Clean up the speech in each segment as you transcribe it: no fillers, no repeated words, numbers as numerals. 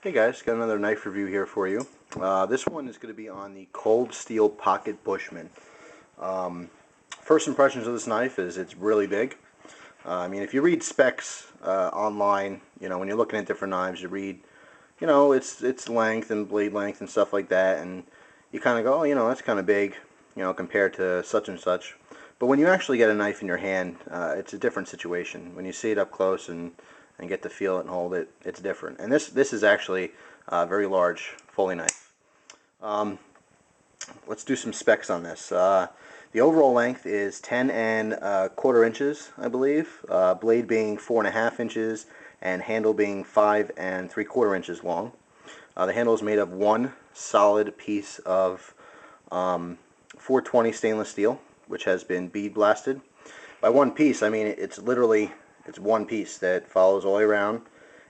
Hey guys, got another knife review here for you. This one is going to be on the Cold Steel Pocket Bushman. First impressions of this knife is it's really big. I mean, if you read specs online, when you're looking at different knives, you read, its length and blade length and stuff like that, and you kind of go, oh, that's kind of big, compared to such and such. But when you actually get a knife in your hand, it's a different situation. When you see it up close and get to feel it and hold it, it's different. And this is actually a very large Foley knife. Let's do some specs on this. The overall length is 10¼ inches, I believe. Blade being 4½ inches, and handle being 5¾ inches long. The handle is made of one solid piece of 420 stainless steel, which has been bead blasted. By one piece, I mean it's literally one piece that follows all the way around.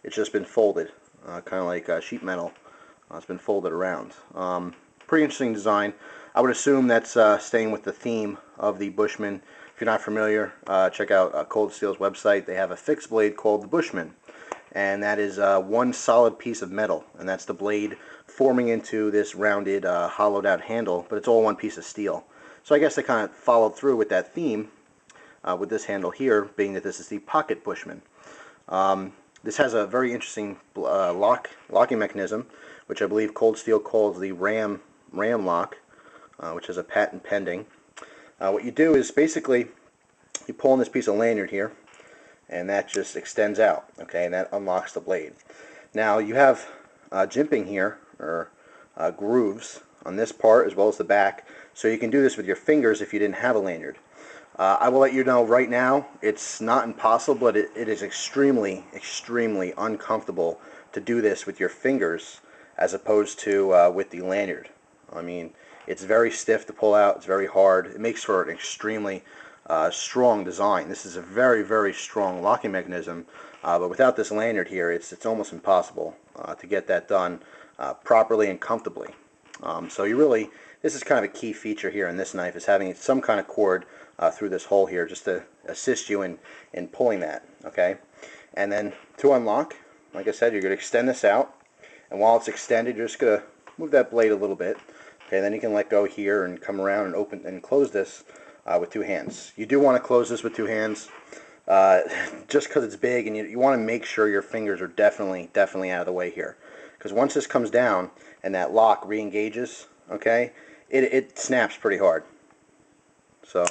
It's just been folded, kind of like sheet metal. It's been folded around. Pretty interesting design. I would assume that's staying with the theme of the Bushman. If you're not familiar, check out Cold Steel's website. They have a fixed blade called the Bushman, and that is one solid piece of metal, and that's the blade forming into this rounded, hollowed out handle, but it's all one piece of steel. So I guess they kind of followed through with that theme with this handle here, being that this is the Pocket Bushman. This has a very interesting locking mechanism, which I believe Cold Steel calls the ram lock, which is a patent pending. What you do is basically you pull on this piece of lanyard here, and that just extends out, okay, and that unlocks the blade. Now you have jimping here, or grooves on this part as well as the back, so you can do this with your fingers if you didn't have a lanyard. I will let you know right now, it's not impossible, but it is extremely, extremely uncomfortable to do this with your fingers as opposed to with the lanyard. I mean, it's very stiff to pull out, it's very hard. It makes for an extremely strong design. This is a very, very strong locking mechanism, but without this lanyard here, it's almost impossible to get that done properly and comfortably. So this is kind of a key feature here in this knife, is having some kind of cord through this hole here just to assist you in pulling that, okay? And then to unlock, like I said, you're going to extend this out, and while it's extended, you're just going to move that blade a little bit, okay? Then you can let go here and come around and open and close this with two hands. You do want to close this with two hands just because it's big, and you want to make sure your fingers are definitely out of the way here, because once this comes down and that lock re-engages, okay, it snaps pretty hard. So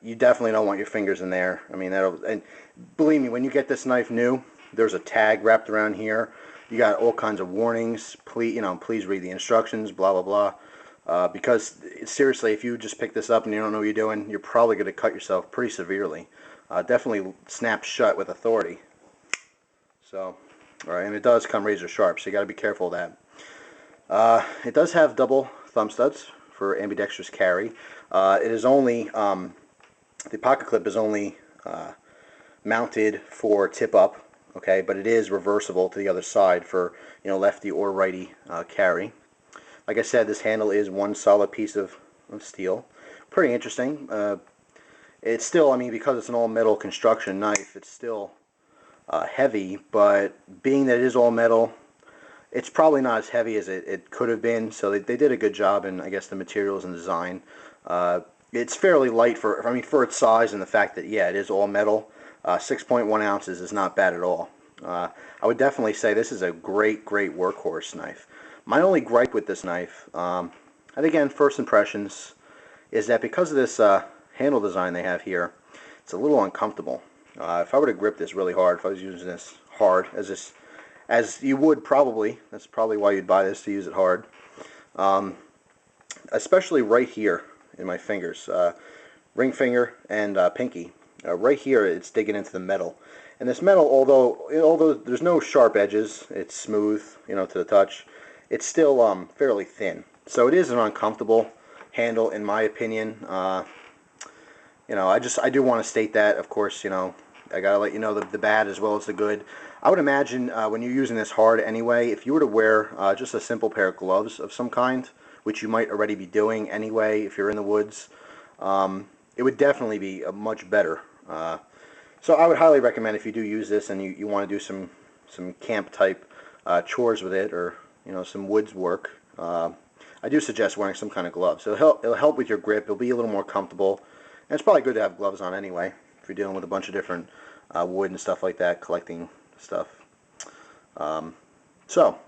you definitely don't want your fingers in there. I mean, and believe me, when you get this knife new, there's a tag wrapped around here. You got all kinds of warnings. Please read the instructions, blah blah blah. Because seriously, if you just pick this up and you don't know what you're doing, you're probably going to cut yourself pretty severely. Definitely snap shut with authority. So, all right, and it does come razor sharp, so you got to be careful of that. It does have double thumb studs for ambidextrous carry. It is only the pocket clip is only mounted for tip up, okay, but it is reversible to the other side for lefty or righty carry. Like I said, this handle is one solid piece of steel. Pretty interesting. It's still, I mean, because it's an all metal construction knife, it's still heavy, but being that it is all metal, it's probably not as heavy as it could have been, so they did a good job in, I guess, the materials and design. It's fairly light for its size, and the fact that, yeah, it is all metal. 6.1 ounces is not bad at all. I would definitely say this is a great workhorse knife. My only gripe with this knife, and again, first impressions, is that because of this handle design they have here, it's a little uncomfortable. If I were to grip this really hard, if I was using this hard, as you would probably, that's probably why you'd buy this, to use it hard, especially right here in my fingers, ring finger and pinky. Right here, it's digging into the metal, and this metal, although there's no sharp edges, it's smooth, to the touch. It's still fairly thin, so it is an uncomfortable handle, in my opinion. I do want to state that, of course. I gotta let you know the bad as well as the good. I would imagine when you're using this hard anyway, if you were to wear just a simple pair of gloves of some kind, which you might already be doing anyway if you're in the woods, it would definitely be much better. So I would highly recommend, if you do use this and you want to do some camp type chores with it, or some woods work, I do suggest wearing some kind of gloves. It'll help with your grip. It'll be a little more comfortable, and it's probably good to have gloves on anyway if you're dealing with a bunch of different wood and stuff like that, collecting stuff. So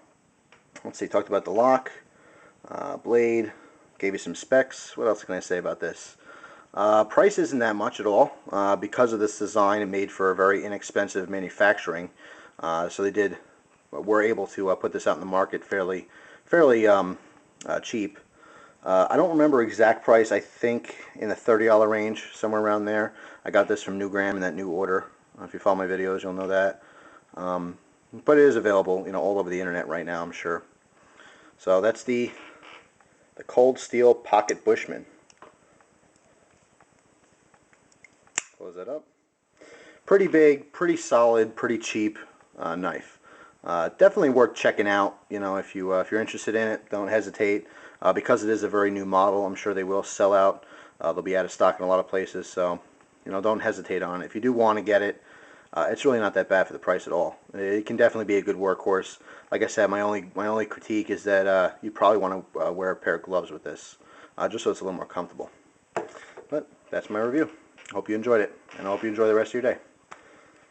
let's see. Talked about the lock, blade. Gave you some specs. What else can I say about this? Price isn't that much at all because of this design. It made for a very inexpensive manufacturing, so they were able to put this out in the market fairly cheap. I don't remember exact price. I think in the $30 range, somewhere around there. I got this from Newgram in that new order. If you follow my videos, you'll know that. But it is available, all over the internet right now, I'm sure. So that's the Cold Steel Pocket Bushman. Close that up. Pretty big, pretty solid, pretty cheap knife. Definitely worth checking out. If you're interested in it, don't hesitate. Because it is a very new model, I'm sure they will sell out. They'll be out of stock in a lot of places, so don't hesitate on it. If you do want to get it, it's really not that bad for the price at all. It can definitely be a good workhorse. Like I said, my only critique is that you probably want to wear a pair of gloves with this, just so it's a little more comfortable. But that's my review. Hope you enjoyed it, and I hope you enjoy the rest of your day.